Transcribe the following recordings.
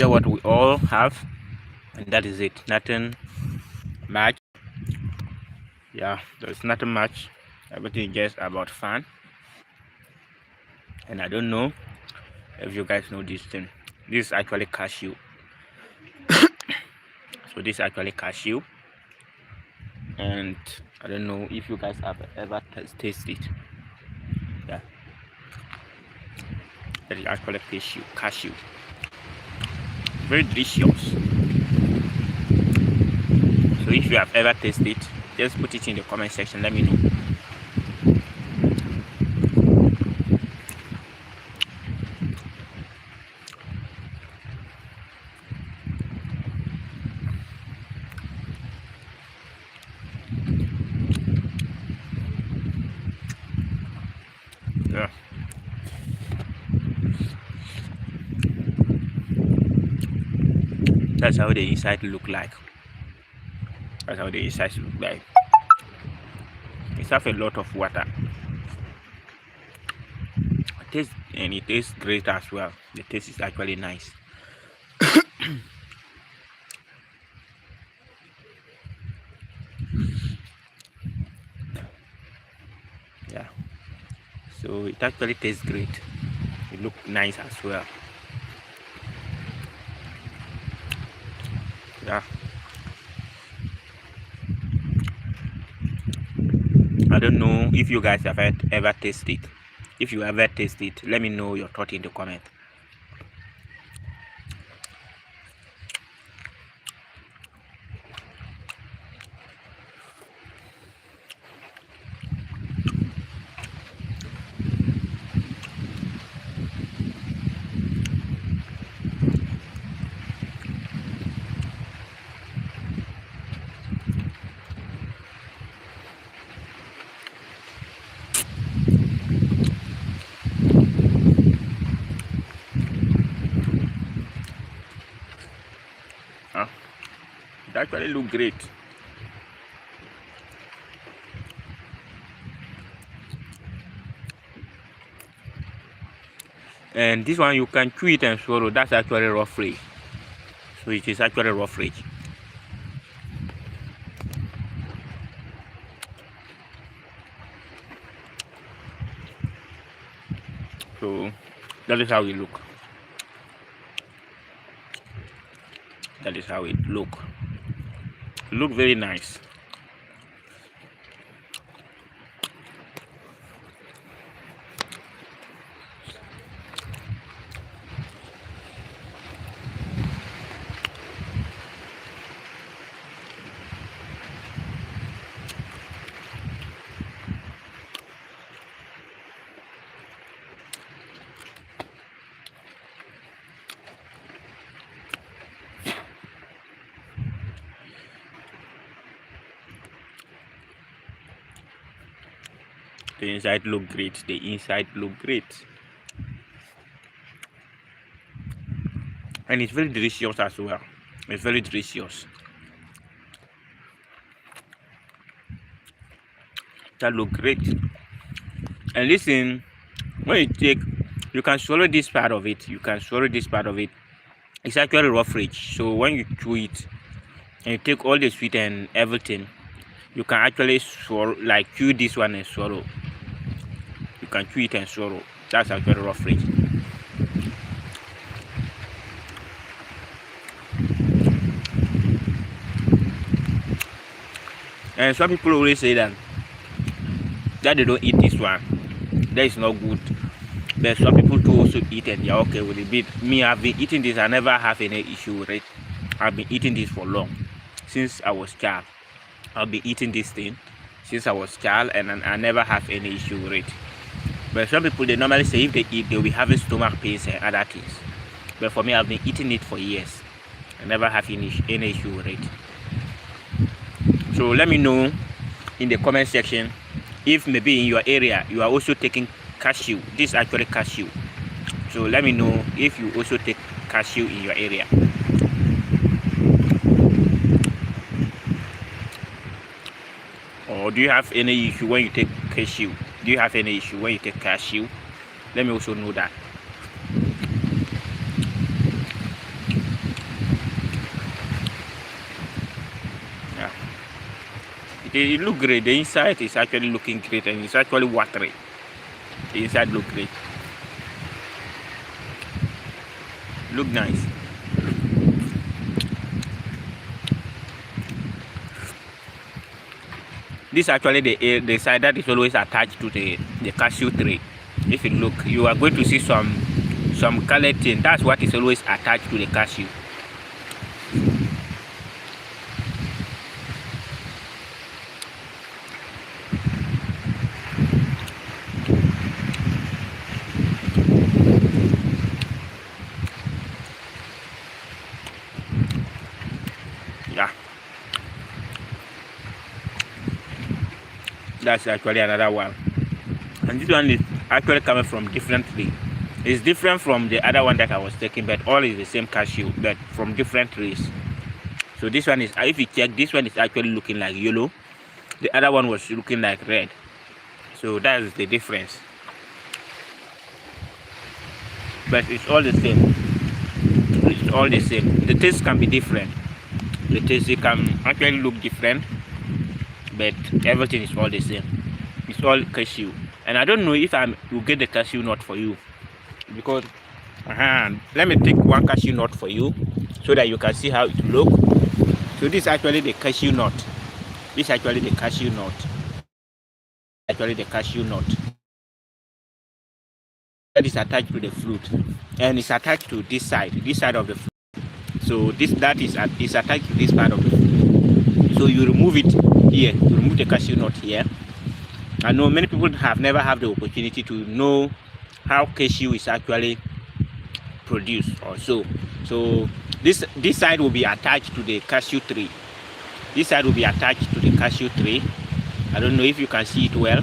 share what we all have, and that is it. Nothing much. Yeah, there's nothing much. Everything is just about fun. And I don't know if you guys know this thing. This is actually cashew. So this is actually cashew, and I don't know if you guys have ever tasted it. Yeah, that is actually cashew. Very delicious. So if you have ever tasted it, just put it in the comment section. Let me know. Yeah. That's how the inside look like. That's how the inside look like. It has a lot of water. It tastes great as well. The taste is actually nice. Yeah. So it actually tastes great. It looks nice as well. Yeah. I don't know if you guys have ever tasted it. If you ever tasted it, let me know your thought in the comment. It actually look great. And this one you can chew it and swallow. That's actually raw fruit. So it is actually raw fruit. So that is how it look. That is how it look. It look very nice. The inside look great. The inside look great. And it's very delicious as well. It's very delicious. That look great. And listen, when you take, you can swallow this part of it. You can swallow this part of it. It's actually raw fruit. So when you chew it and you take all the sweet and everything, you can actually swallow, like chew this one and swallow. You can chew it and swallow. That's actually raw fruit. And some people always say that they don't eat this one. That is not good. But some people too also eat and they're okay with it. But me, I've been eating this. I never have any issue with it. I've been eating this for long, since I was child. I've been eating this thing since I was child, and I never have any issue with it. But some people, they normally say if they eat, they'll be having stomach pains and other things. But for me, I've been eating it for years. I never have any issue with it. So let me know in the comment section if maybe in your area you are also taking cashew. This is actually cashew. So let me know if you also take cashew in your area. Or do you have any issue when you take cashew? Do you have any issue when you take cashew? Let me also know that. It look great. The inside is actually looking great, and it's actually watery. The inside look great. Look nice. This actually the side that is always attached to the cashew tree. If you look, you are going to see some colored thing. That's what is always attached to the cashew. Yeah, that's actually another one, and this one is actually coming from different tree. It's different from the other one that I was taking, but all is the same cashew, but from different trees. So this one is, if you check, this one is actually looking like yellow. The other one was looking like red. So that is the difference. But it's all the same. It's all the same. The taste can be different. The taste can actually look different, but everything is all the same. It's all cashew. And I don't know if I will get the cashew nut for you, because let me take one cashew nut for you so that you can see how it look. So this is actually the cashew nut. This is actually the cashew nut. Actually the cashew nut. That is attached to the fruit, and it's attached to this side of the fruit. So that is attached to this part of the fruit. So you remove it here. You remove the cashew nut here. I know many people have never had the opportunity to know how cashew is actually produced or so. So this side will be attached to the cashew tree. This side will be attached to the cashew tree. I don't know if you can see it well.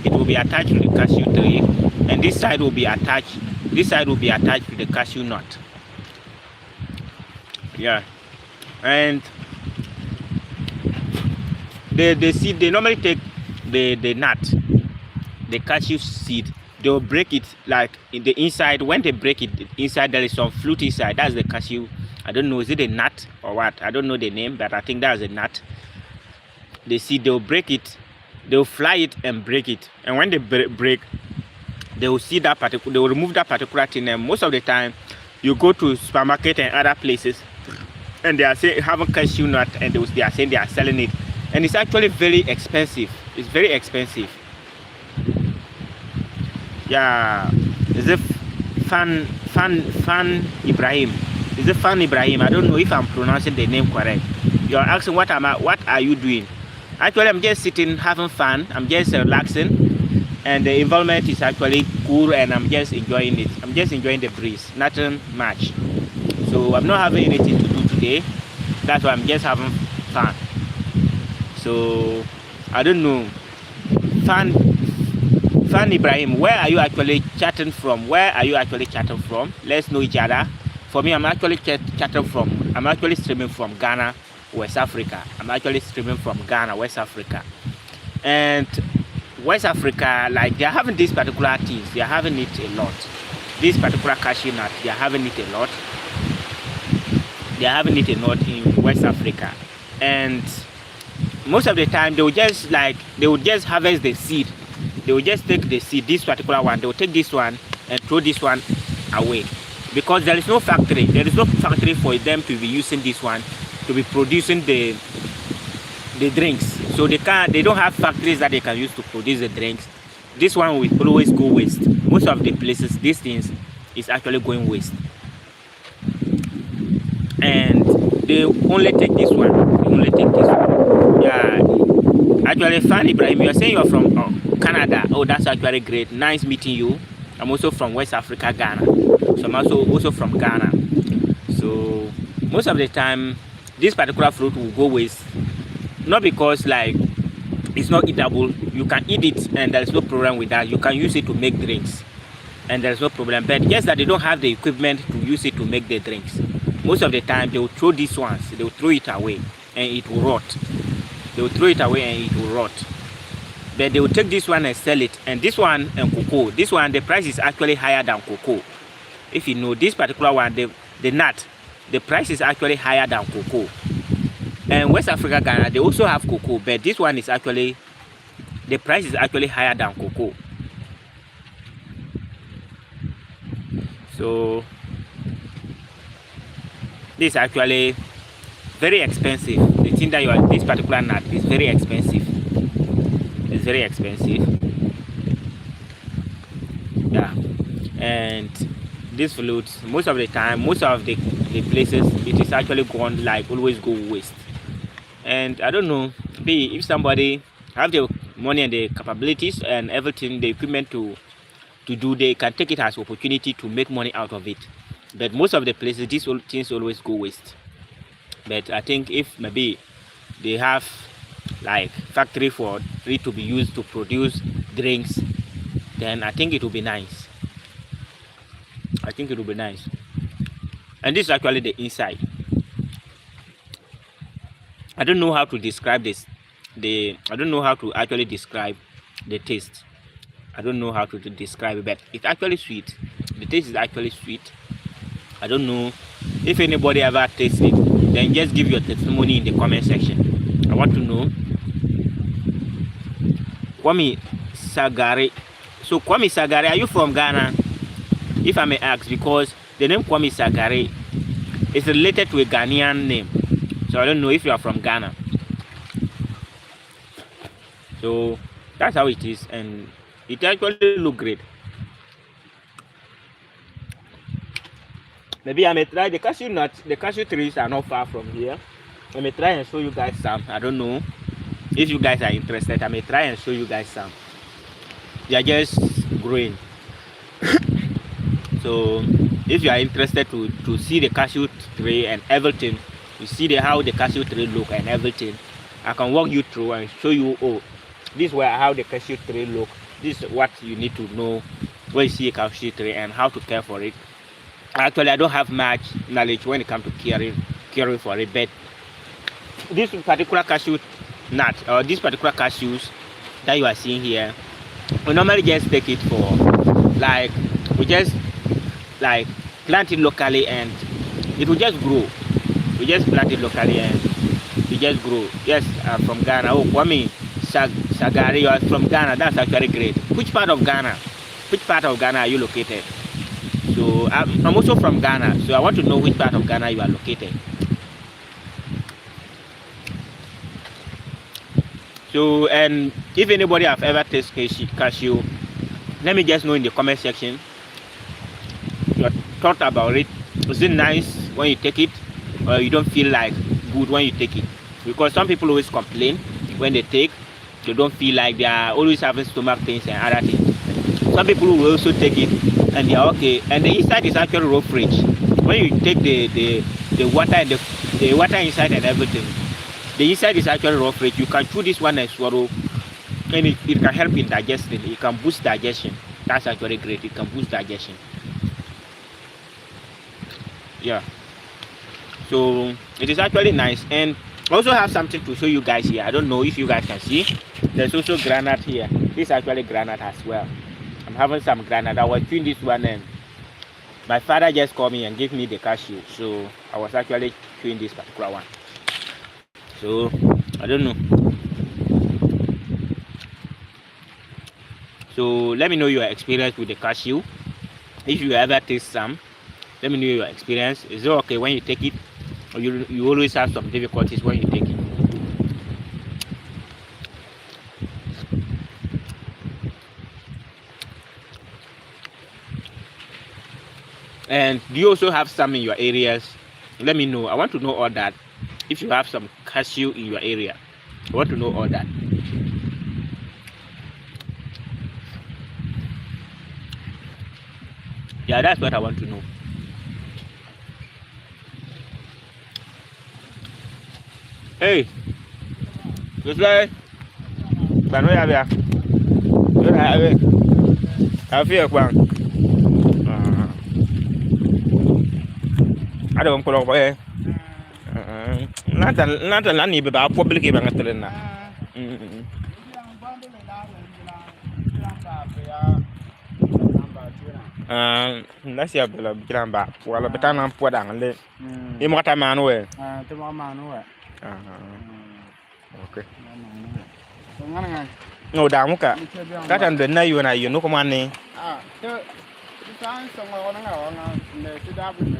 It will be attached to the cashew tree, and this side will be attached. This side will be attached to the cashew nut. Yeah, and the seed, they normally take the nut, the cashew seed. They will break it like in the inside. When they break it, inside there is some fruit inside. That's the cashew. I don't know, is it a nut or what? I don't know the name, but I think that's a nut. The seed, they will break it, they will fly it and break it. And when they break, they will see that particular, they will remove that particular thing. And most of the time, you go to supermarket and other places, and they are saying having cashew nut, and they are saying they are selling it, and it's actually very expensive. It's very expensive. Yeah, is it Fan Ibrahim? Is it Fan Ibrahim? I don't know if I'm pronouncing the name correct. You are asking what are you doing? Actually, I'm just sitting having fun. I'm just relaxing, and the environment is actually cool, and I'm just enjoying it. I'm just enjoying the breeze. Nothing much. So I'm not having anything to do today. That's why I'm just having fun. So I don't know. Fan Ibrahim, where are you actually chatting from? Where are you actually chatting from? Let's know each other. For me, I'm actually streaming from Ghana, West Africa. I'm actually streaming from Ghana, West Africa. And West Africa, like, they're having these particular things. They're having it a lot. This particular cashew nut, they're having it a lot. They're having it a lot in West Africa. And most of the time, they will just harvest the seed. They will just take the seed, this particular one, they will take this one and throw this one away. Because there is no factory. There is no factory for them to be using this one to be producing the drinks. So they don't have factories that they can use to produce the drinks. This one will always go waste. Most of the places, these things is actually going waste. And they only take this one. They only take this one. Yeah. Actually, Fan Ibrahim, you are saying you are from Canada. Oh, that's actually great. Nice meeting you. I'm also from West Africa, Ghana. So I'm also from Ghana. So most of the time, this particular fruit will go waste. Not because like it's not eatable. You can eat it and there's no problem with that. You can use it to make drinks and there's no problem. But just that they don't have the equipment to use it to make the drinks. Most of the time, they will throw these ones. They will throw it away and it will rot. They will throw it away and it will rot. But they will take this one and sell it. And this one and cocoa, this one, the price is actually higher than cocoa. If you know this particular one, the nut, the price is actually higher than cocoa. And West Africa, Ghana, they also have cocoa, but this one is actually, the price is actually higher than cocoa. So this is actually very expensive. The thing that you are, this particular nut is very expensive. It's very expensive. Yeah. And this fruit, most of the time, most of the places, it is actually gone, like always go waste. And I don't know, maybe if somebody have the money and the capabilities and everything, the equipment to do, they can take it as opportunity to make money out of it. But most of the places, these things always go waste. But I think if maybe they have like factory for it to be used to produce drinks, then I think it will be nice. I think it will be nice. And this is actually the inside. I don't know how to describe this. I don't know how to actually describe the taste. I don't know how to describe it, but it's actually sweet. The taste is actually sweet. I don't know if anybody ever tasted it, then just give your testimony in the comment section. I want to know. Kwame Sagare. So Kwame Sagare, are you from Ghana? If I may ask, because the name Kwame Sagare is related to a Ghanaian name. So I don't know if you are from Ghana. So that's how it is, and it actually look great. Maybe I may try the cashew nuts. The cashew trees are not far from here. I may try and show you guys some. I don't know if you guys are interested. I may try and show you guys some. They are just growing. So if you are interested to see the cashew tree and everything, you see how the cashew tree look and everything, I can walk you through and show you, oh, this is how the cashew tree look. This is what you need to know when you see a cashew tree and how to care for it. Actually, I don't have much knowledge when it comes to caring for it, but this particular cashew nut or these particular cashews that you are seeing here, we normally just take it for, like, we just like plant it locally and it will just grow. We just plant it locally and it just grow. Yes, I'm from Ghana. Oh, Kwame Sagari, you are from Ghana. That's actually great. Which part of Ghana? Which part of Ghana are you located? So I'm also from Ghana, so I want to know which part of Ghana you are located. So, and if anybody have ever tasted cashew, let me just know in the comment section your thought about it. Is it nice when you take it, or you don't feel like good when you take it? Because some people always complain when they take, they don't feel like they are always having stomach pains and other things. Some people will also take it and they are okay, and the inside is actually raw fridge. When you take the water and the water inside and everything, the inside is actually raw fridge. You can chew this one and swallow, and it can help in digesting. It can boost digestion. That's actually great. It can boost digestion. Yeah, so it is actually nice. And I also have something to show you guys here. I don't know if you guys can see. There's also granite here. This is actually granite as well. I'm having some granite. I was chewing this one and my father just called me and gave me the cashew. So I was actually chewing this particular one. So I don't know. So let me know your experience with the cashew. If you ever taste some, let me know your experience. Is it okay when you take it, or you always have some difficulties when you take it? And do you also have some in your areas? Let me know. I want to know all that. If you have some cashew in your area, I want to know all that. Yeah, that's what I want to know. Hey, just like, but where are you? Where are you? I feel one. I don't call away. Not a nanny, but I'll probably give a little now. That's your bill of Gramba. Well, a bit on Podang. You want a man away. Okay. Ngana ngai. No da muka. Katan da na you no kuma ne. To san so ngona ngona ne ti da bu ne.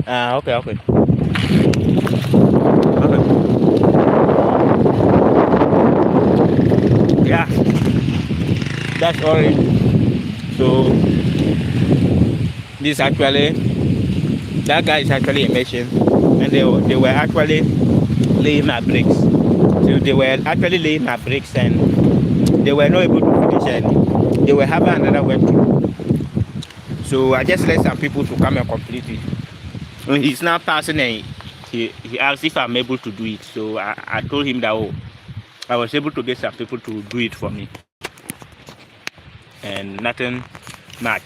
Okay. Okay. Yeah. That's all. So this actually, that guy is actually a merchant, and they were actually laying my bricks. So they were actually laying my bricks, and they were not able to finish, and they were having another work to do. So I just let some people to come and complete it. When he's now passing, and he asked if I'm able to do it. So I told him that I was able to get some people to do it for me, and nothing much.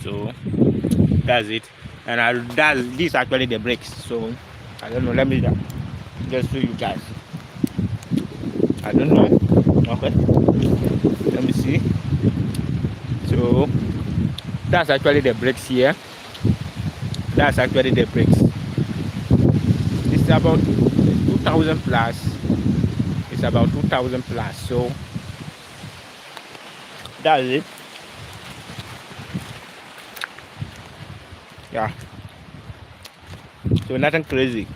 So that's it. And this actually the bricks. So I don't know. Let me just show you guys. I don't know. Okay. Let me see. So that's actually the bricks here. That's actually the bricks. It's about 2,000 plus. It's about 2,000 plus. So that's it. Yeah. So nothing crazy.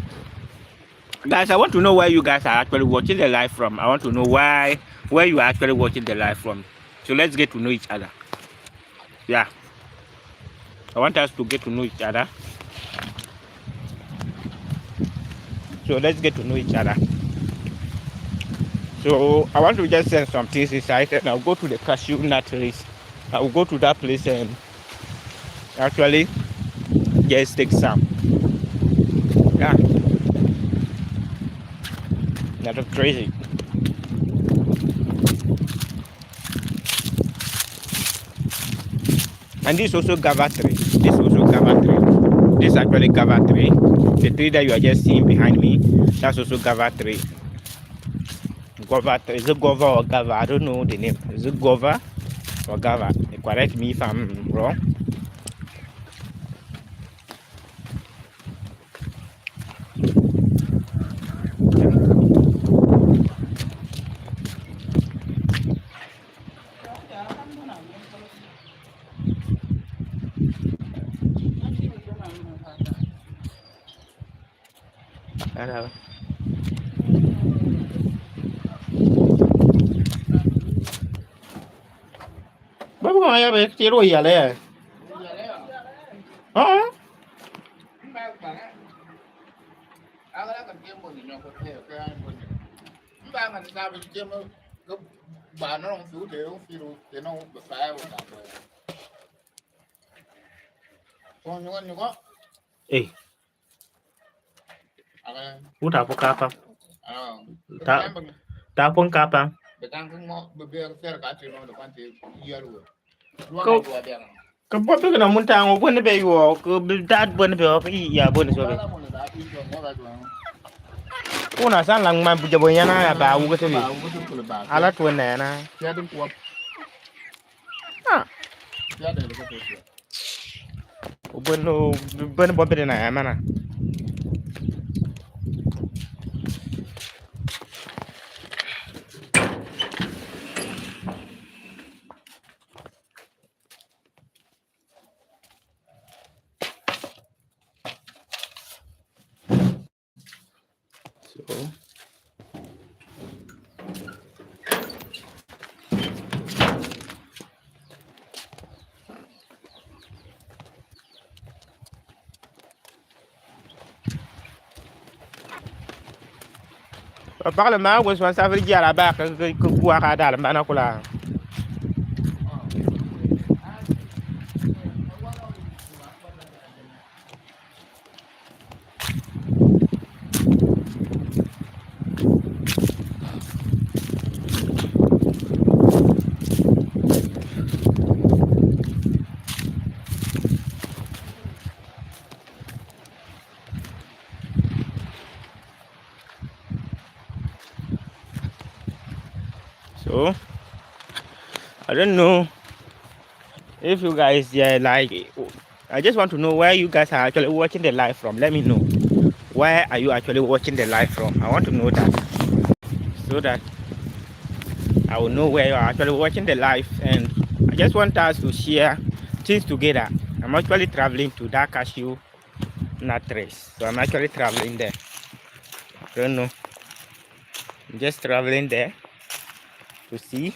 Guys, I want to know where you guys are actually watching the live from. I want to know where you are actually watching the live from. So let's get to know each other. Yeah. I want us to get to know each other. So let's get to know each other. So I want to just send some things inside, and I'll go to the cashew nut trees. I will go to that place and actually just take some. Yeah. That's crazy. And this also Gava tree. This also Gava tree. This is actually Gava tree. The tree that you are just seeing behind me, that's also Gava tree. Guava, is it guava or Gava? I don't know the name. Is it guava or Gava? Correct me if I'm wrong. Babu kau ayah baik ciro iya le. Oh. Eh. Udah apa kapa? Tak pun kapa? Kau buat tu kena muntah ngau pun be yo, kau bedat pun be apa iya pun sobe. Kuna san lang man puja boy yana ya ba wuga sobe. Ala tu na na. Ah. Ben bo be na ya mana. Parle ma was wan sa ver jara ba ka kuwa ka dal mana kula. So I don't know if you guys like. I just want to know where you guys are actually watching the live from. Let me know. where are you actually watching the live from? I want to know that, so that I will know where you are actually watching the live. And I just want us to share things together. I'm actually traveling to that cashew nut race, so I'm actually traveling there. I don't know, I'm just traveling there to see.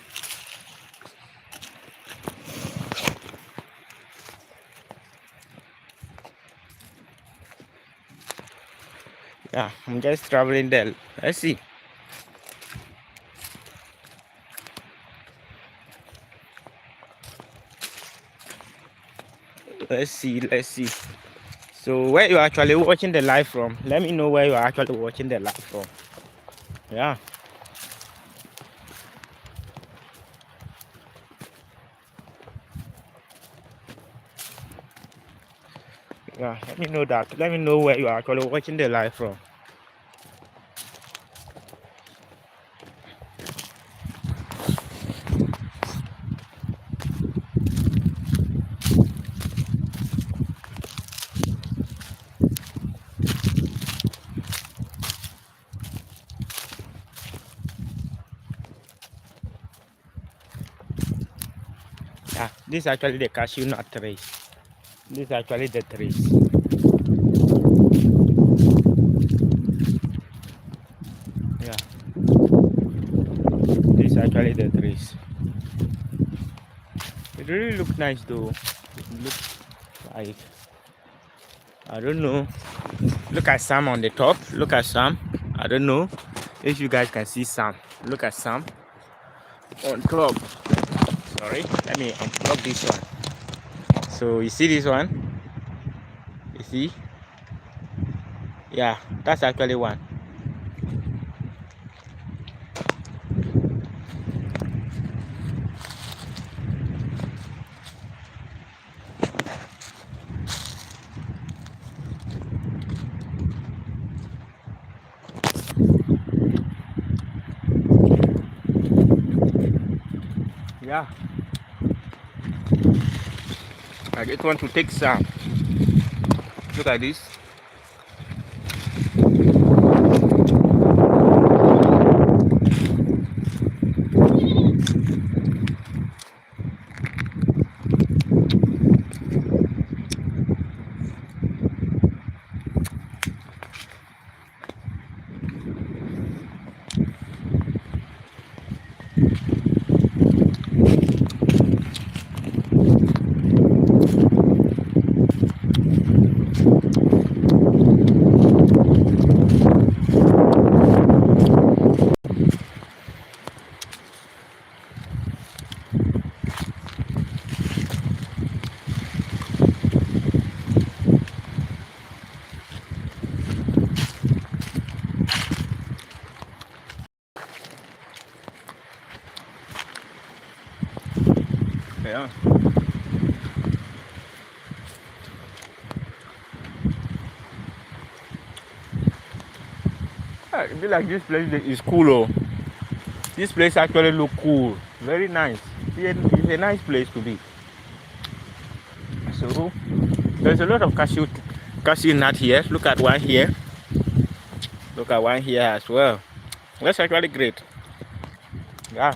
Yeah, I'm just traveling there. Let's see. Let's see. So where you are actually watching the live from? Let me know where you are actually watching the live from. Yeah. Yeah, let me know that. Let me know where you are actually watching the live from. Yeah, this is actually the cashew nut race. This is actually the trees. Yeah, this is actually the trees. It really looks nice though. It looks like, I don't know. Look at Sam on the top. Look at Sam. I don't know if you guys can see Sam. Look at Sam on top. Sorry, let me unplug this one. So you see this one? You see? Yeah, that's actually one. Yeah, I just want to take some. Look at this. Yeah. I feel like this place is cool. Oh. This place actually look cool. Very nice. It's a nice place to be. So there's a lot of cashew nut here. Look at one here. Look at one here as well. That's actually great. Yeah.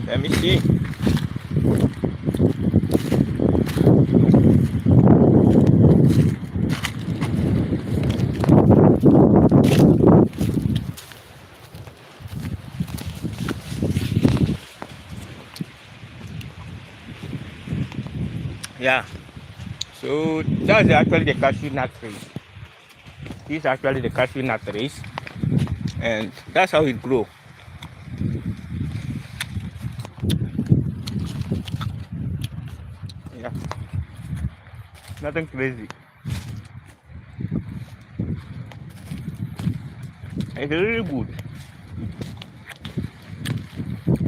Let me see. Yeah. So that's actually the cashew nut tree. This is actually the cashew nut trees, and that's how it grows. Yeah. Nothing crazy. It's really good.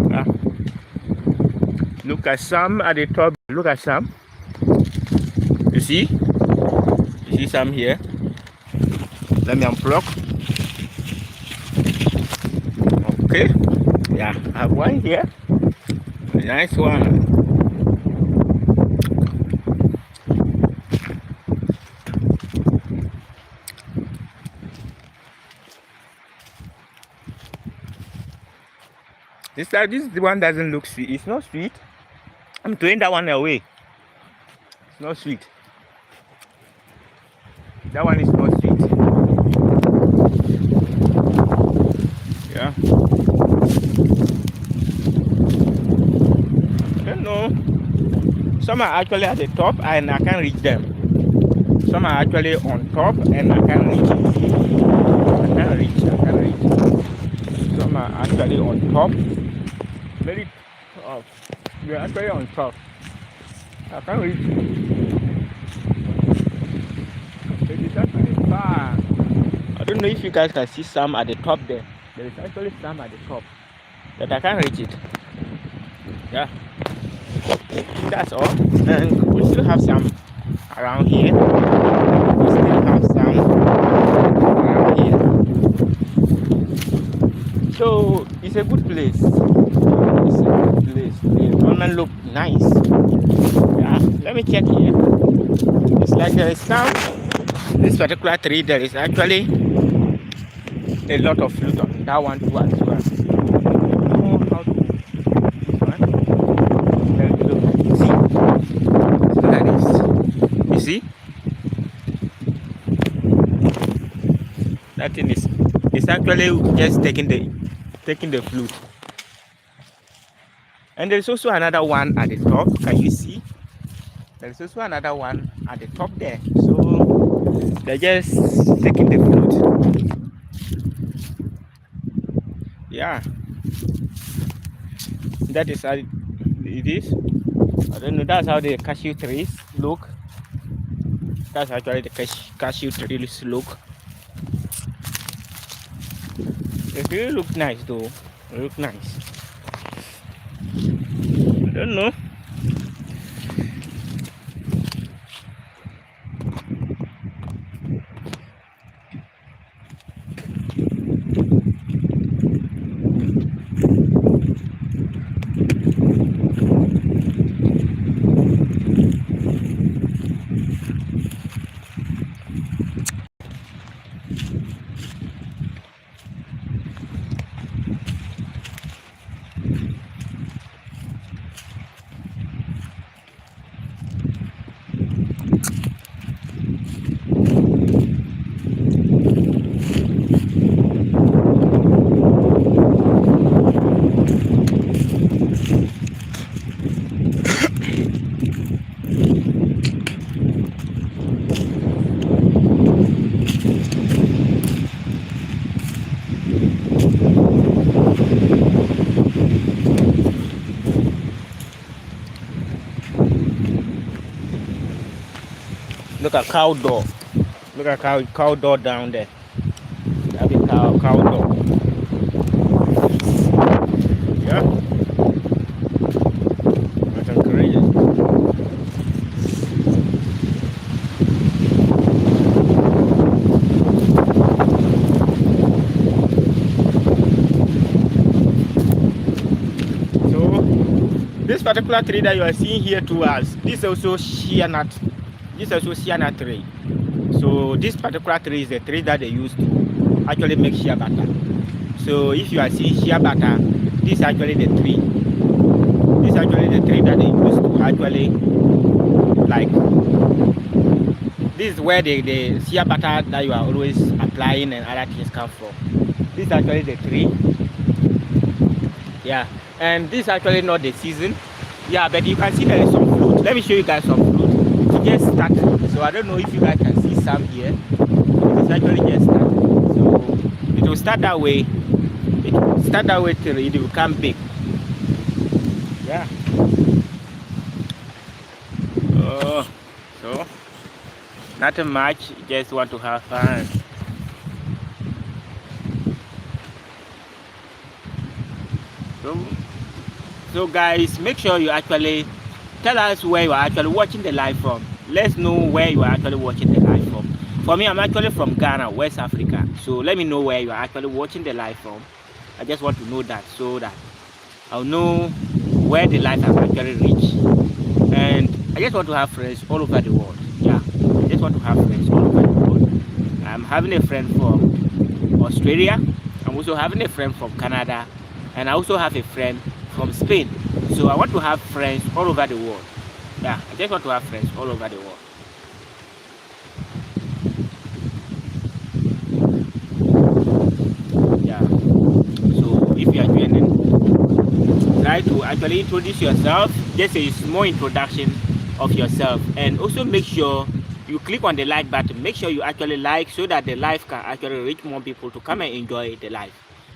Yeah. Look at some at the top. Look at some. You see? You see some here? Let me unplug. Okay. Yeah, I have one here. A nice one. This one doesn't look sweet. It's not sweet. I'm throwing that one away. It's not sweet. That one is not sweet. Yeah. I don't know. Some are actually at the top and I can't reach them. Some are actually on top and I can't reach it. I can't reach. Some are actually on top. Very top. They're actually on top. I can't reach. It is actually far. I don't know if you guys can see some at the top there. There is actually some at the top. But I can't reach it. Yeah. That's all. And we still have some around here. We still have some around here. So it's a good place. It's a good place. The environment look nice. Yeah. Let me check here. It's like there is some. This particular tree there is actually a lot of fruit on that one too as well. See, that thing is actually just taking the flute. And there's also another one at the top. Can you see? There's also another one at the top there. So they're just taking the flute. Yeah, that is how it is. I don't know. That's how the cashew trees look. That's actually the cashew trees look. It really looks nice though. It looks nice. I don't know. Look at cow door. Look at cow door down there. That is cow door. Yeah. That's crazy. So this particular tree that you are seeing here to us, this is also shea nut. This is also shea nut tree. So this particular tree is the tree that they use to actually make shea butter. So if you are seeing shea butter, this is actually the tree. This is actually the tree that they use to actually, like, this is where the shea butter that you are always applying and other things come from. This is actually the tree. Yeah, and this is actually not the season. Yeah, but you can see there is some fruit. Let me show you guys some fruit. It just started. So I don't know if you guys can see some here. It's actually just started. So it will start that way. It will start that way till it will become big. Yeah. So nothing much. Just want to have fun. So guys, make sure you actually tell us where you are actually watching the live from. Let's know where you are actually watching the live from. For me, I'm actually from Ghana, West Africa. So let me know where you are actually watching the live from. I just want to know that so that I'll know where the live has actually reached. And I just want to have friends all over the world. Yeah, I just want to have friends all over the world. I'm having a friend from Australia. I'm also having a friend from Canada. And I also have a friend from Spain. So I want to have friends all over the world. Yeah, I just want to have friends all over the world. If you are joining, try to actually introduce yourself, just a small introduction of yourself, and also make sure you click on the like button. Make sure you actually like so that the live can actually reach more people to come and enjoy the live.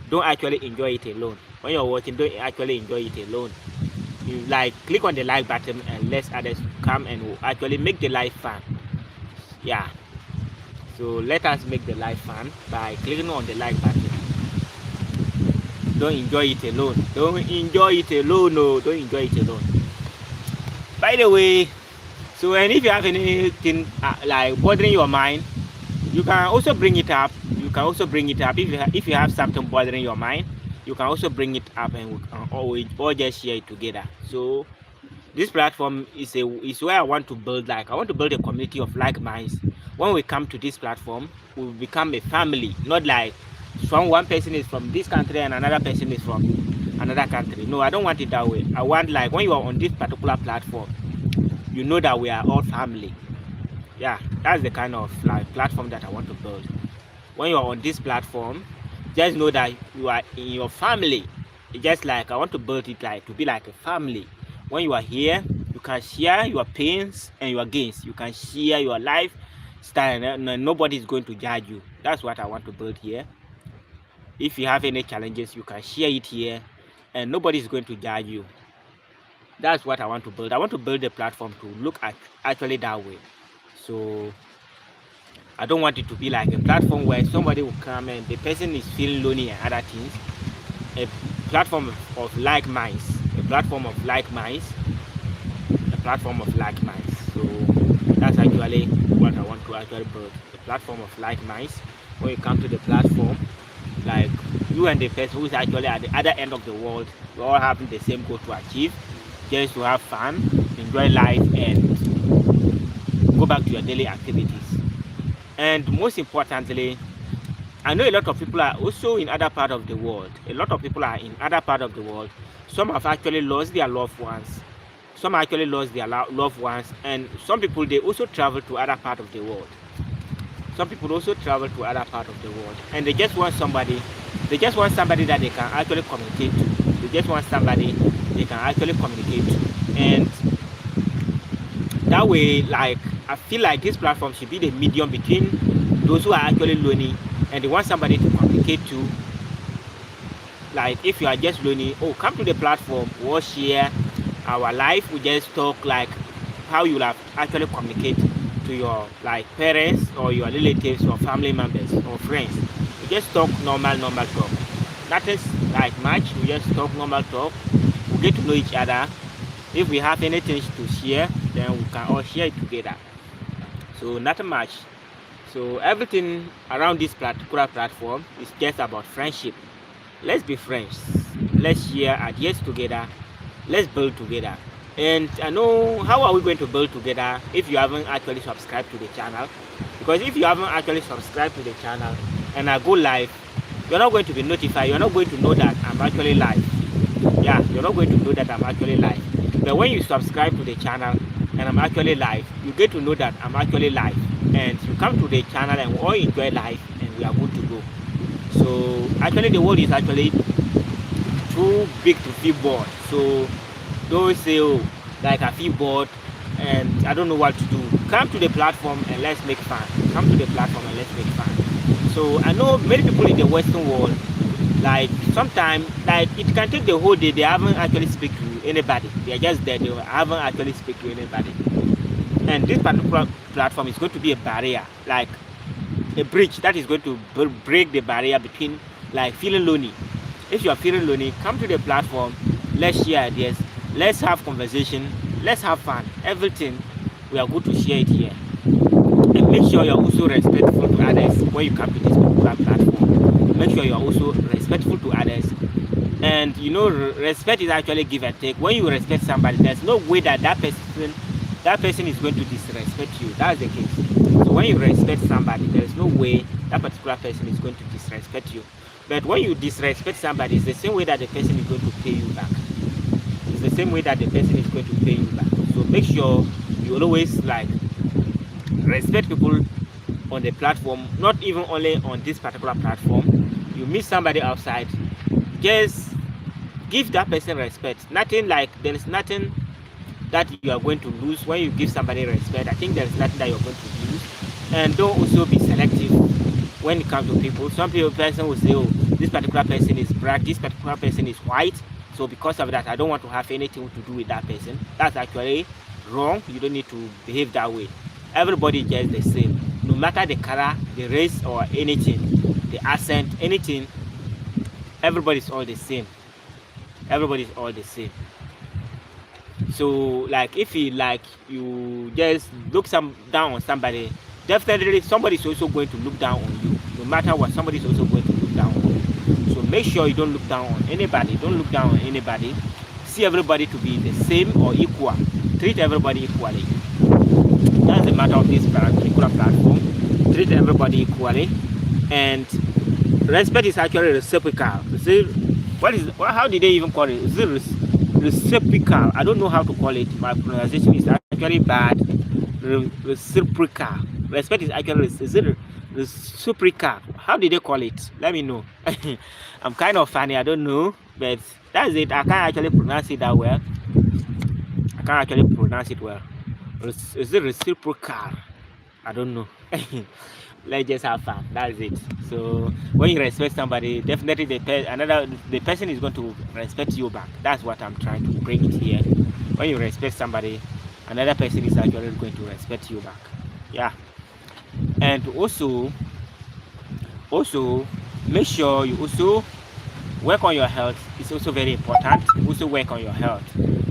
Don't actually enjoy it alone. When you're watching, don't actually enjoy it alone. You like click on the like button and let others come and actually make the live fun. Yeah, so let us make the live fun by clicking on the like button. Don't enjoy it alone. Don't enjoy it alone. No, don't enjoy it alone. By the way, so and if you have anything like bothering your mind, you can also bring it up. You can also bring it up if you have something bothering your mind. You can also bring it up, and we can always all just share it together. So this platform is where I want to build. Like I want to build a community of like minds. When we come to this platform, we will become a family, not like one person is from this country and another person is from another country. No, I don't want it that way. I want like when you are on this particular platform, you know that we are all family. Yeah, that's the kind of like platform that I want to build. When you are on this platform, just know that you are in your family. It's just like I want to build it like to be like a family. When you are here, you can share your pains and your gains. You can share your lifestyle, and nobody is going to judge you. That's what I want to build here. If you have any challenges, you can share it here and nobody is going to judge you. That's what I want to build. I want to build a platform to look at actually that way. So I don't want it to be like a platform where somebody will come and the person is feeling lonely and other things. A platform of like minds. A platform of like minds. A platform of like minds. So that's actually what I want to actually build. A platform of like minds. When you come to the platform, like you and the person who is actually at the other end of the world, we all having the same goal to achieve, just to have fun, enjoy life, and go back to your daily activities. And most importantly, I know a lot of people are also in other part of the world. A lot of people are in other part of the world. Some have actually lost their loved ones. Some actually lost their loved ones, and some people they also travel to other part of the world. Some people also travel to other part of the world, and they just want somebody. They just want somebody that they can actually communicate to. They just want somebody they can actually communicate to, and that way, like I feel like this platform should be the medium between those who are actually lonely and they want somebody to communicate to. Like if you are just lonely, oh, come to the platform. We'll share our life. We just talk like how you have actually communicate to your like parents or your relatives or family members or friends. We just talk normal talk. Nothing's like much. We just talk normal talk. We get to know each other. If we have anything to share, then we can all share it together. So nothing much. So everything around this particular platform is just about friendship. Let's be friends. Let's share ideas together. Let's build together. And I know how are we going to build together if you haven't actually subscribed to the channel. Because if you haven't actually subscribed to the channel and I go live, you're not going to be notified. You're not going to know that I'm actually live. Yeah, you're not going to know that I'm actually live. But when you subscribe to the channel and I'm actually live, you get to know that I'm actually live. And you come to the channel and we all enjoy life and we are good to go. So actually the world is actually too big to feel bored. So don't say, oh, like I feel bored and I don't know what to do. Come to the platform and let's make fun. Come to the platform and let's make fun. So I know many people in the Western world, like sometimes, like it can take the whole day. They haven't actually speak to anybody. They are just there. They haven't actually speak to anybody. And this particular platform is going to be a barrier, like a bridge that is going to break the barrier between like feeling lonely. If you are feeling lonely, come to the platform. Let's share ideas. Let's have conversation. Let's have fun. Everything we are going to share it here. And make sure you're also respectful to others when you come to this particular platform. Make sure you're also respectful to others. And you know, respect is actually give and take. When you respect somebody, there's no way that that person is going to disrespect you. That's the case. So when you respect somebody, there's no way that particular person is going to disrespect you. But when you disrespect somebody, it's the same way that the person is going to pay you back. It's the same way that the person is going to pay you back. So make sure you always like respect people on the platform, not even only on this particular platform. You meet somebody outside, just give that person respect. Nothing like, there is nothing that you are going to lose when you give somebody respect. I think there is nothing that you're going to lose. And don't also be selective when it comes to people. Some person will say, oh, this particular person is black, this particular person is white, so because of that I don't want to have anything to do with that person. That's actually wrong. You don't need to behave that way. Everybody is just the same, no matter the color, the race, or anything, the accent, anything. Everybody is all the same. Everybody is all the same. So like, if you just look down on somebody, definitely somebody is also going to look down on you. No matter what, somebody is also going to look down on you. So make sure you don't look down on anybody. Don't look down on anybody. See everybody to be the same or equal. Treat everybody equally. That's the matter of this particular platform. Treat everybody equally, and respect is actually reciprocal. See, how did they even call it? Is it reciprocal? I don't know how to call it. My pronunciation is actually bad. Reciprocal. Respect is actually, is it reciprocal? How did they call it? Let me know. I'm kind of funny, I don't know, but that's it. I can't actually pronounce it that well. I can't actually pronounce it well. Is it reciprocal? I don't know. Let's just have fun. That's it. So when you respect somebody, definitely the person is going to respect you back. That's what I'm trying to bring it here. When you respect somebody, another person is actually going to respect you back. Yeah. And also make sure you also work on your health. It's also very important. Also work on your health.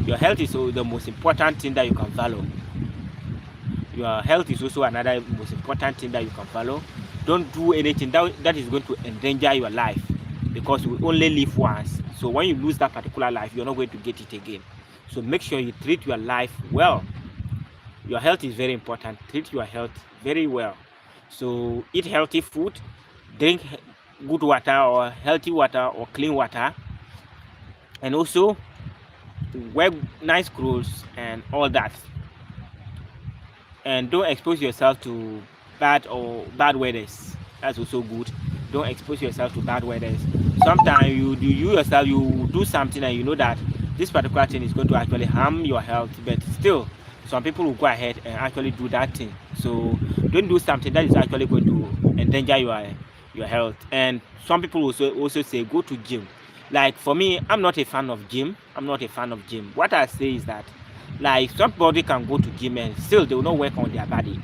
Your health is the most important thing that you can follow. Your health is also another most important thing that you can follow. Don't do anything that is going to endanger your life, because you only live once. So when you lose that particular life, you're not going to get it again. So make sure you treat your life well. Your health is very important. Treat your health very well. So eat healthy food, drink good water or healthy water or clean water, and also wear nice clothes and all that. And don't expose yourself to bad weathers. That's also good. Don't expose yourself to bad weathers. Sometimes you yourself, you do something and you know that this particular thing is going to actually harm your health, but still some people will go ahead and actually do that thing. So don't do something that is actually going to endanger your health. And some people also say go to gym. Like for me, I'm not a fan of gym. What I say is that, like, somebody can go to gym and still they will not work on their body.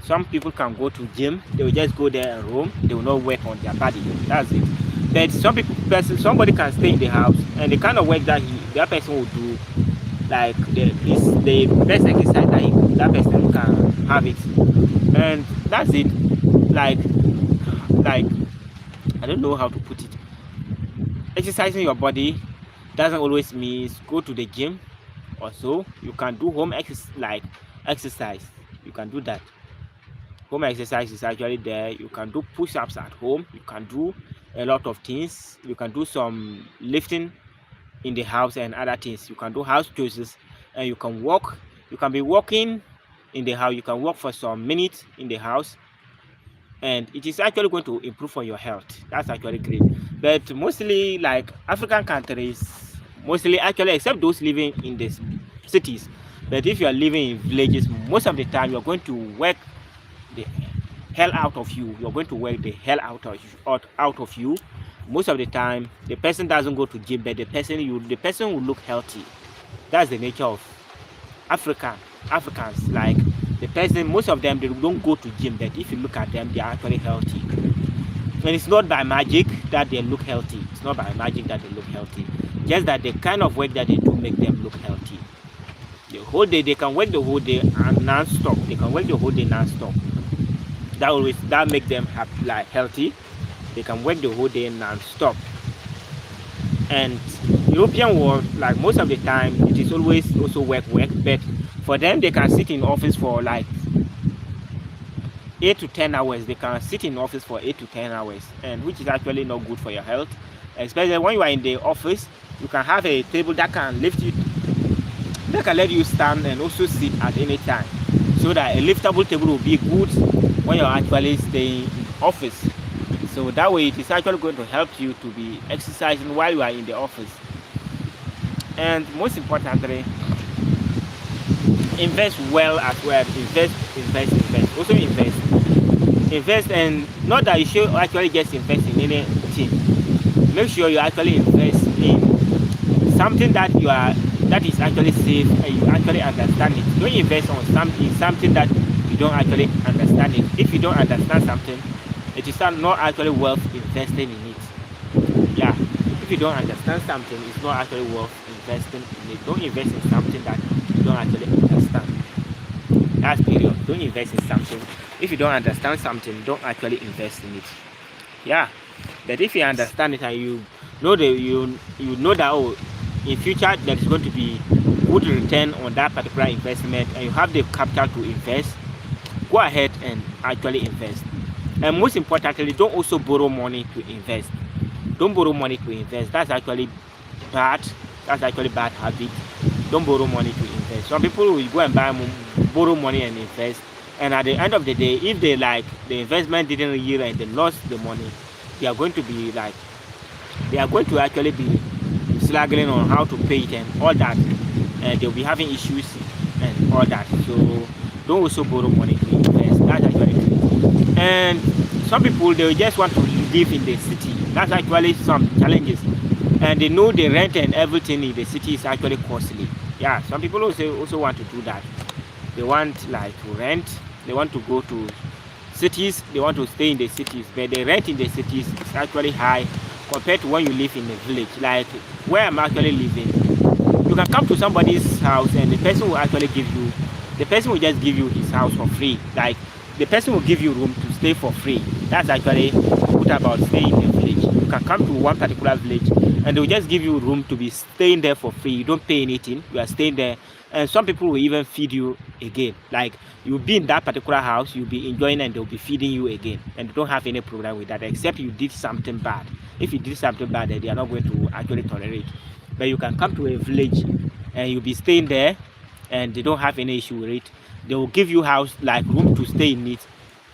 Some people can go to gym, they will just go there and roam, they will not work on their body. That's it. But somebody can stay in the house, and the kind of work that that person will do, like the best exercise that person can have it. And that's it. Like I don't know how to put it. Exercising your body doesn't always mean go to the gym. Also, you can do home exercise. You can do that. Home exercise is actually there. You can do push-ups at home. You can do a lot of things. You can do some lifting in the house and other things. You can do house chores, and you can walk. You can be walking in the house. You can walk for some minutes in the house, and it is actually going to improve on your health. That's actually great. But mostly, like African countries, mostly actually, except those living in the cities, but if you are living in villages, most of the time you're going to work the hell out of you. You're going to work the hell out of you. Most of the time, the person doesn't go to gym, but the person will look healthy. That's the nature of Africans. Like the person, most of them, they don't go to gym, but if you look at them, they are actually healthy. And it's not by magic that they look healthy. It's not by magic that they look healthy. Just that the kind of work that they do make them look healthy. The whole day, they can work the whole day and non-stop. They can work the whole day non-stop. that make them like healthy. They can work the whole day non-stop. And European world, like most of the time, it is always also work, but for them they can sit in office for like 8 to 10 hours. They can sit in office for 8 to 10 hours, and which is actually not good for your health. Especially when you are in the office, you can have a table that can lift you, that can let you stand and also sit at any time, so that a liftable table will be good when you're actually staying in office. So that way it is actually going to help you to be exercising while you are in the office. And most importantly, invest well as well. Invest. Also invest, and not that you should actually just invest in anything. Make sure you actually invest in something that is actually safe and you actually understand it. Don't invest on something that you don't actually understand it. If you don't understand something, it is not actually worth investing in it. Yeah, if you don't understand something, it's not actually worth investing in it. Don't invest in something that you don't actually understand. That's period. Don't invest in something. If you don't understand something, don't actually invest in it. Yeah, but if you understand it and you know that oh, in future there is going to be good return on that particular investment, and you have the capital to invest, go ahead and actually invest. And most importantly, don't also borrow money to invest. Don't borrow money to invest. That's actually bad. That's actually bad habit. Don't borrow money to invest. Some people will go and borrow money and invest, and at the end of the day, if they like the investment didn't yield and they lost the money, they are going to actually be struggling on how to pay it and all that, and they'll be having issues and all that. So don't also borrow money to invest. That's actually good. And some people, they just want to live in the city. That's actually some challenges, and they know the rent and everything in the city is actually costly. Yeah, some people also want to do that. They want like to rent, they want to go to cities, they want to stay in the cities, but the rent in the cities is actually high compared to when you live in a village. Like where I'm actually living, you can come to somebody's house and the person will just give you his house for free. Like the person will give you room to stay for free. That's actually good about staying in a village. You can come to one particular village and they will just give you room to be staying there for free. You don't pay anything, you are staying there, and some people will even feed you again. Like you'll be in that particular house, you'll be enjoying, and they'll be feeding you again, and they don't have any problem with that, except you did something bad. If you did something bad, then they are not going to actually tolerate. But you can come to a village and you'll be staying there, and they don't have any issue with it. They will give you house, like room to stay in it,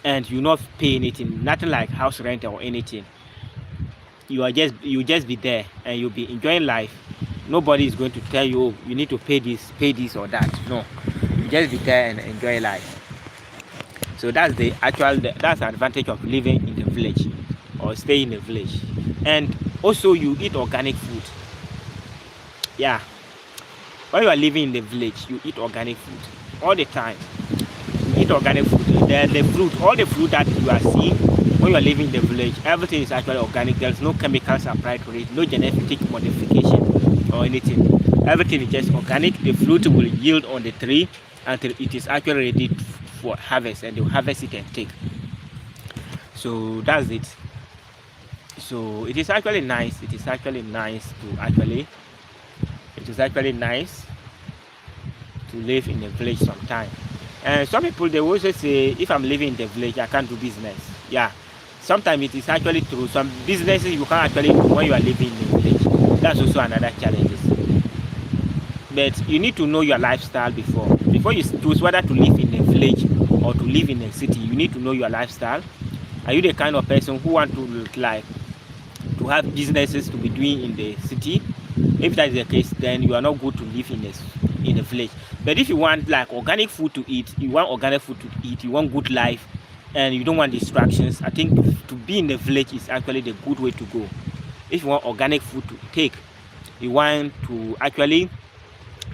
and you not pay anything, nothing like house rent or anything. You just be there and you'll be enjoying life. Nobody is going to tell you, oh, you need to pay this or that. No, you just be there and enjoy life. So that's the advantage of living in the village or stay in the village. And also you eat organic food. Yeah, when you are living in the village, you eat organic food all the time. You eat organic food. All the fruit that you are seeing when you are living in the village, everything is actually organic. There's no chemicals applied to it, no genetic modification or anything. Everything is just organic. The fruit will yield on the tree until it is actually ready for harvest, and they'll harvest it and take. So that's it. So it is actually nice. It is actually nice to live in the village sometime. And some people, they also say, if I'm living in the village, I can't do business. Yeah, sometimes it is actually true. Some businesses you can't actually do when you are living in the village. That's also another challenge. But you need to know your lifestyle before you choose whether to live in a village or to live in a city. You need to know your lifestyle. Are you the kind of person who want to have businesses to be doing in the city? If that is the case, then you are not good to live in the village. But if you want like organic food to eat, you want good life, and you don't want distractions, I think to be in the village is actually the good way to go. If you want organic food to take, you want to actually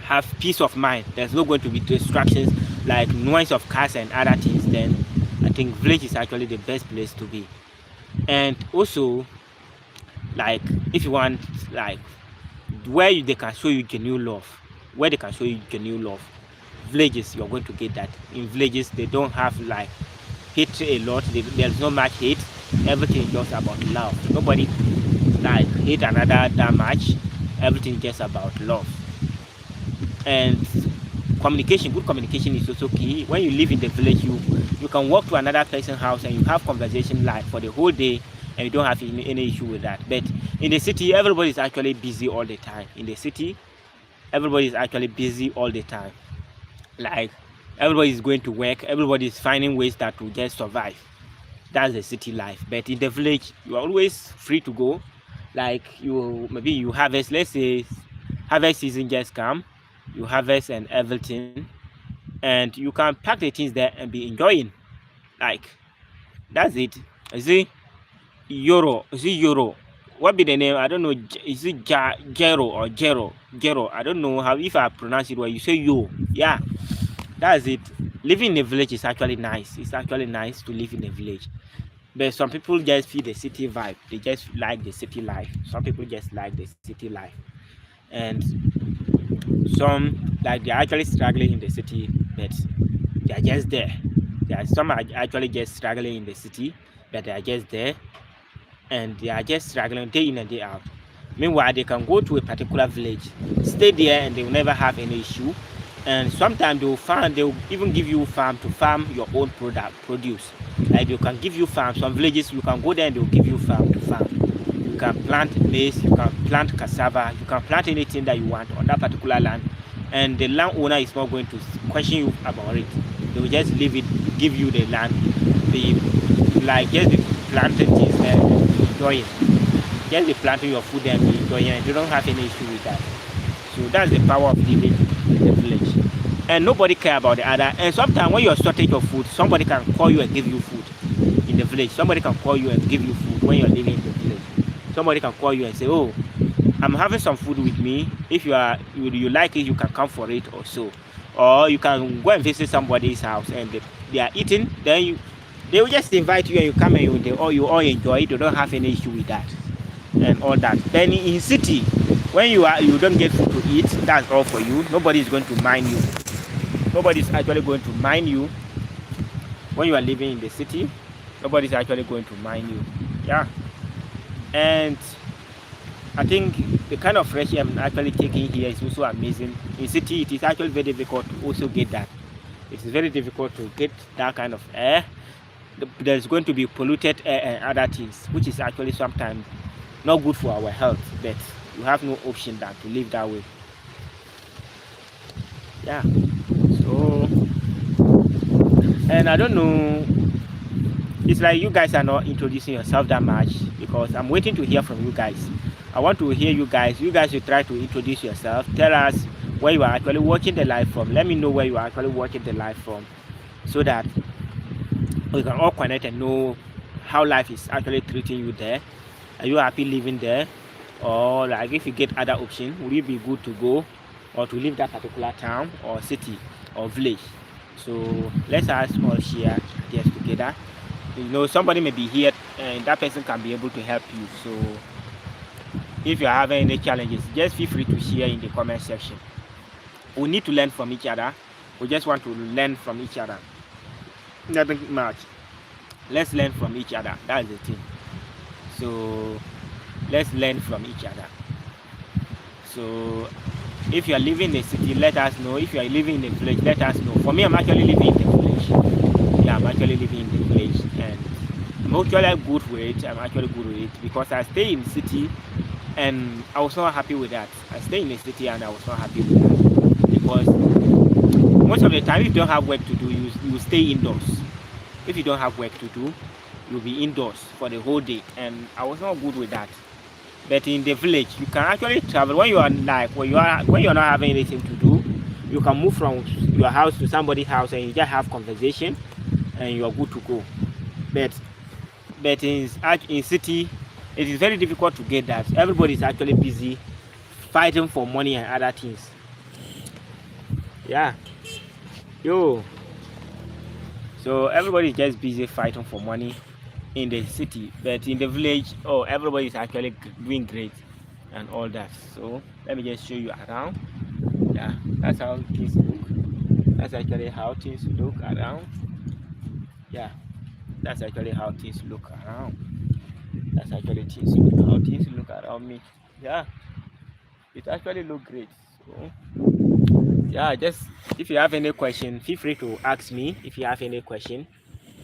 have peace of mind, there's not going to be distractions like noise of cars and other things, then I think village is actually the best place to be. And also, like if you want like where they can show you genuine love, villages, you're going to get that. In villages, they don't have like hate a lot. There's not much hate. Everything is just about love. Nobody like hate another that much. Everything is just about love. And communication, good communication is also key. When you live in the village, you can walk to another person's house and you have conversation like for the whole day, and you don't have any issue with that. But in the city, everybody is actually busy all the time. In the city, everybody is actually busy all the time. Like everybody is going to work, everybody is finding ways that to just survive. That's the city life. But in the village, you are always free to go. Like maybe you harvest, let's say harvest season just come, you harvest and everything, and you can pack the things there and be enjoying. Like that's it. Is it Euro? Is it Euro? What be the name? I don't know. Is it Gero or Gero? Gero. I don't know how if I pronounce it well. You say yo. Yeah, that's it. Living in a village is actually nice. It's actually nice to live in a village. But some people just feel the city vibe. They just like the city life. Some people just like the city life, and some like they're actually struggling in the city, but they're just there. There are some are actually just struggling in the city, but they are just there, and they are just struggling day in and day out. Meanwhile, they can go to a particular village, stay there, and they will never have any issue. And sometimes they'll even give you farm to farm your own produce. Like they can give you farm. Some villages you can go there and they'll give you farm to farm. You can plant maize, you can plant cassava, you can plant anything that you want on that particular land, and the landowner is not going to question you about it. They will just leave it, give you the land. They like just be planting things there, enjoying. Just be planting your food there and be enjoying, and you don't have any issue with that. So that's the power of living in the village. And nobody care about the other. And sometimes when you're shortage of food, somebody can call you and give you food in the village. Somebody can call you and give you food when you're living in the village. Somebody can call you and say, oh, I'm having some food with me. If you like it, you can come for it or so. Or you can go and visit somebody's house and they are eating, then they will just invite you and you come and you all enjoy it. You don't have any issue with that and all that. Then in city, when you don't get food to eat, that's all for you. Nobody is going to mind you. Nobody is actually going to mind you when you are living in the city. Nobody is actually going to mind you. Yeah. And I think the kind of fresh air I'm actually taking here is also amazing. In city, it is actually very difficult to also get that. It is very difficult to get that kind of air. There's going to be polluted air and other things, which is actually sometimes not good for our health, but you have no option than to live that way. Yeah. So, and I don't know, it's like you guys are not introducing yourself that much because I'm waiting to hear from you guys. I want to hear you guys. You guys should try to introduce yourself. Tell us where you are actually watching the live from. Let me know where you are actually watching the live from, so that we can all connect and know how life is actually treating you there. Are you happy living there? Or like if you get other options, would it be good to go or to leave that particular town or city or village? So let's all share ideas together. You know, somebody may be here and that person can be able to help you. So if you're having any challenges, just feel free to share in the comment section. We need to learn from each other. We just want to learn from each other. Nothing much. Let's learn from each other. That's the thing. So let's learn from each other. So if you are living in the city, let us know. If you are living in the village, let us know. For me, I'm actually living in the village. Yeah, I'm actually living in the village, and I'm actually good with it. I'm actually good with it because I stay in the city and I was not happy with that. I stay in the city and I was not happy with that because most of the time, if you don't have work to do, you stay indoors. If you don't have work to do, you'll be indoors for the whole day, and I was not good with that. But in the village, you can actually travel when you are like when you're not having anything to do. You can move from your house to somebody's house and you just have conversation, and you are good to go. But in city, it is very difficult to get that. Everybody is actually busy fighting for money and other things. Yeah. Yo. So everybody is just busy fighting for money in the city, but in the village, oh, everybody is actually doing great and all that. So let me just show you around. Yeah, that's how things look. That's actually how things look around. Yeah. that's actually how things look around. That's actually how things look around me. Yeah, it actually look great. So yeah, just if you have any question, feel free to ask me. If you have any question,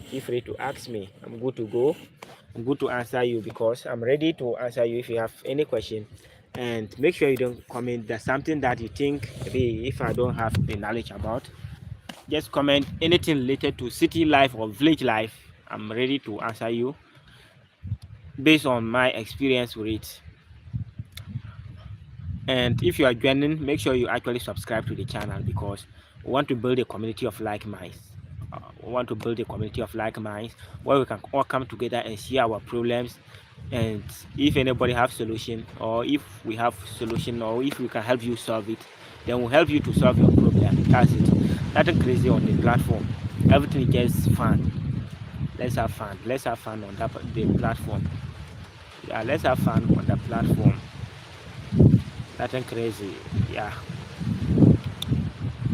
feel free to ask me. I'm good to go. I'm good to answer you because I'm ready to answer you if you have any question. And make sure you don't comment there's something that you think maybe if I don't have the knowledge about. Just comment anything related to city life or village life. I'm ready to answer you based on my experience with it. And if you are joining, make sure you actually subscribe to the channel because we want to build a community of like minds. We want to build a community of like minds where we can all come together and share our problems. And if anybody have solution, or if we have solution, or if we can help you solve it, then we'll help you to solve your problem. That's it. Nothing crazy on the platform. Everything is just fun. Let's have fun. Let's have fun on the platform. Yeah, let's have fun on the platform. Nothing crazy. Yeah.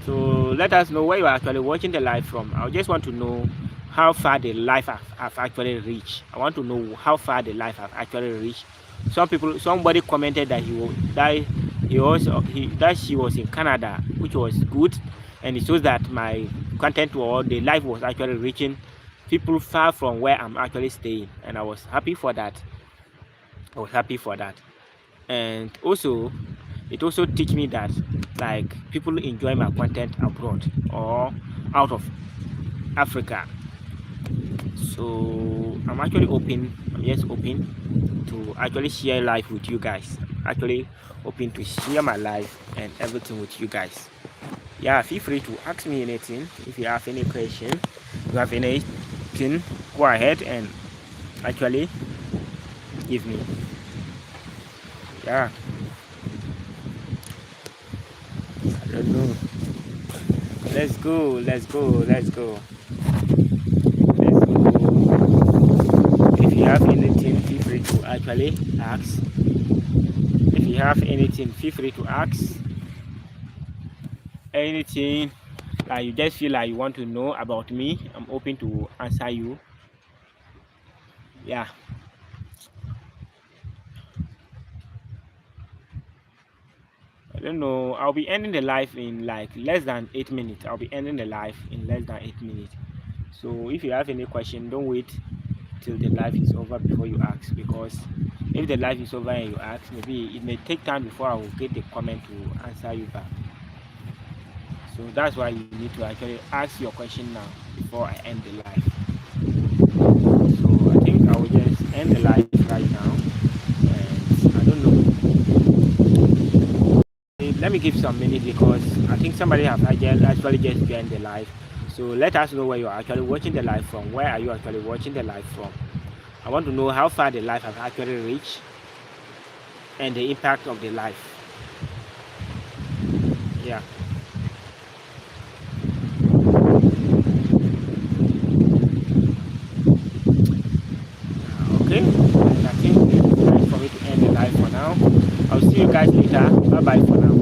So let us know where you are actually watching the live from. I just want to know how far the live have actually reached. I want to know how far the live have actually reached. Somebody commented that she was in Canada, which was good, and it shows that my content or the live was actually reaching people far from where I'm actually staying, and I was happy for that. I was happy for that, and also it also teach me that like people enjoy my content abroad or out of Africa. So I'm actually open. I'm just open to actually share life with you guys. Actually open to share my life and everything with you guys. Yeah, feel free to ask me anything. If you have any question, you have anything, go ahead and actually give me. Yeah, I don't know. Let's go. Let's go. If you have anything, feel free to actually ask. If you have anything, feel free to ask. Anything that you just feel like you want to know about me, I'm open to answer you. Yeah. I don't know. I'll be ending the live in like less than 8 minutes. I'll be ending the live in less than 8 minutes. So if you have any question, don't wait till the live is over before you ask, because if the live is over and you ask, maybe it may take time before I will get the comment to answer you back. So that's why you need to actually ask your question now before I end the live. So I think I will just end the live right now. And I don't know. Let me give some minutes because I think somebody have actually just joined the live. So let us know where you are actually watching the live from. Where are you actually watching the live from? I want to know how far the live have actually reached and the impact of the live. Yeah. Okay, I think it's time for me to end the live for now. I'll see you guys later. Bye bye for now.